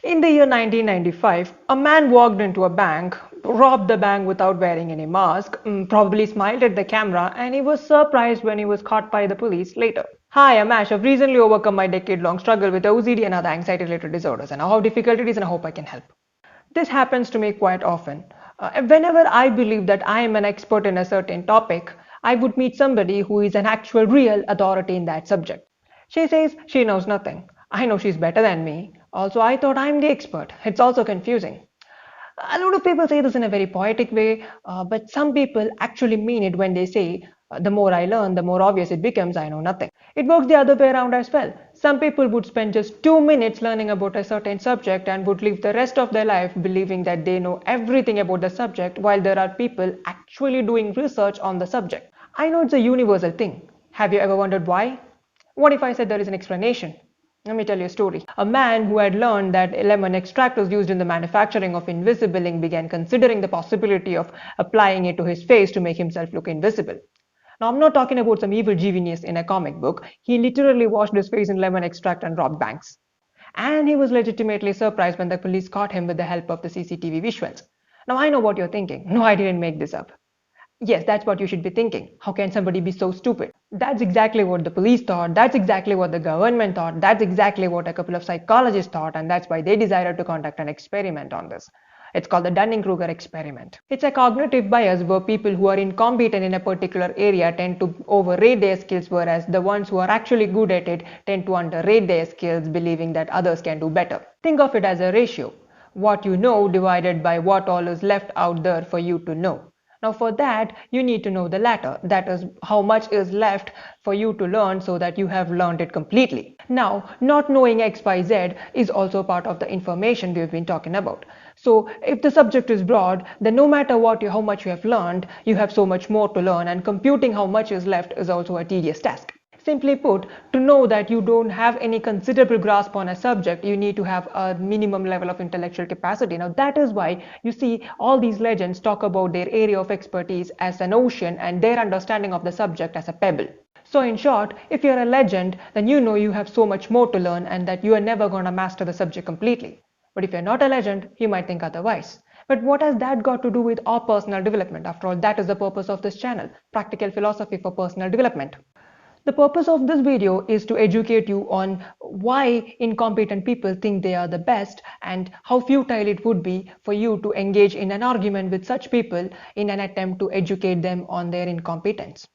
In the year 1995, a man walked into a bank, robbed the bank without wearing any mask, probably smiled at the camera, and he was surprised when he was caught by the police later. Hi, I'm Ash. I've recently overcome my decade-long struggle with OCD and other anxiety-related disorders, and I know how difficult it is, and I hope I can help. This happens to me quite often. Whenever I believe that I am an expert in a certain topic, I would meet somebody who is an actual real authority in that subject. She says she knows nothing. I know she's better than me. Also, I thought I'm the expert. It's also confusing. A lot of people say this in a very poetic way, but some people actually mean it when they say, the more I learn, the more obvious it becomes I know nothing. It works the other way around as well. Some people would spend just 2 minutes learning about a certain subject and would live the rest of their life believing that they know everything about the subject, while there are people actually doing research on the subject. I know it's a universal thing. Have you ever wondered why? What if I said there is an explanation? Let me tell you a story. A man who had learned that lemon extract was used in the manufacturing of invisible ink began considering the possibility of applying it to his face to make himself look invisible. Now, I'm not talking about some evil genius in a comic book. He literally washed his face in lemon extract and robbed banks. And he was legitimately surprised when the police caught him with the help of the CCTV visuals. Now, I know what you're thinking. No, I didn't make this up. Yes, that's what you should be thinking. How can somebody be so stupid? That's exactly what the police thought, that's exactly what the government thought, that's exactly what a couple of psychologists thought, and that's why they decided to conduct an experiment on this. It's called the Dunning-Kruger experiment. It's a cognitive bias where people who are incompetent in a particular area tend to overrate their skills, whereas the ones who are actually good at it tend to underrate their skills, believing that others can do better. Think of it as a ratio. What you know divided by what all is left out there for you to know. Now for that, you need to know the latter, that is how much is left for you to learn so that you have learned it completely. Now, not knowing XYZ is also part of the information we've been talking about. So if the subject is broad, then no matter how much you have learned, you have so much more to learn, and computing how much is left is also a tedious task. Simply put, to know that you don't have any considerable grasp on a subject, you need to have a minimum level of intellectual capacity. Now that is why you see all these legends talk about their area of expertise as an ocean and their understanding of the subject as a pebble. So in short, if you're a legend, then you know you have so much more to learn and that you are never going to master the subject completely. But if you're not a legend, you might think otherwise. But what has that got to do with our personal development? After all, that is the purpose of this channel, practical philosophy for personal development. The purpose of this video is to educate you on why incompetent people think they are the best and how futile it would be for you to engage in an argument with such people in an attempt to educate them on their incompetence.